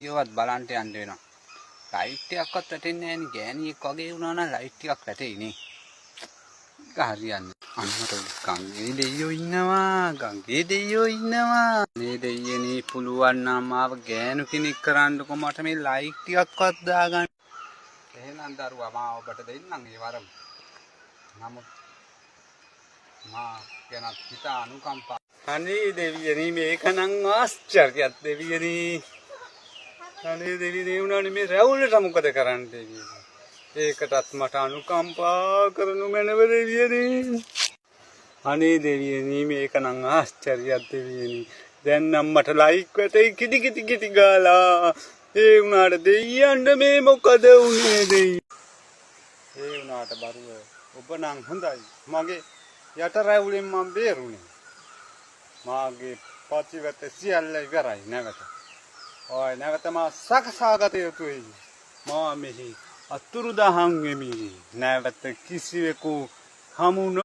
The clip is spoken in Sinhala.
ඒවත් බලන්ට යන්න වෙනවා. ලයිට් එකක්වත් වැටෙන්නේ නැහැ නේ. ගෑණියෙක් වගේ වුණා නම් ලයිට් එකක් වැටෙයිනේ. ඒක හරියන්නේ. අන්නතෝ ගංගේ දෙයියෝ ඉන්නවා. ගංගේ දෙයියෝ ඉන්නවා. මේ දෙයියනේ පුළුවන් නම් ආව ගෑනු කෙනෙක් කරන්නකො මට මේ ලයිට් ටිකක්වත් දාගන්න. එහෙනම් දරුවා මා ඔබට දෙන්නම් ඒ වරම. නමුත් මා ගැන හිත අනුකම්පා. අනේ දෙවියනි මේක නම් ආශ්චර්යයක් දෙවියනි. අනේ දෙවියනි උනානේ මේ රැවුලට මොකද කරන්න දෙවියනි. ඒකටත් මට අනුකම්පා කරනු මැනව දෙවියනි. අනේ දෙවියනි මේක නම් ආශ්චර්යයක් දෙවියනි. දැන් නම් මට ලයික් වැටේ කිටි කිටි කිටි ගාලා. ඒ උනාට දෙයියන්ට මේ මොකද උනේ දෙයි. ඒ උනාට බරුව ඔබ නම් හොඳයි. මගේ යට රැවුලෙන් මම බේරුණේ. මාගේ පතිවත සියල්ල ඉවරයි නැවත. ඔය නැවත මා සකසාගත යුතුයි. මා මෙහි අතුරුදහන් වෙමි. නැවත කිසිවෙකු හමු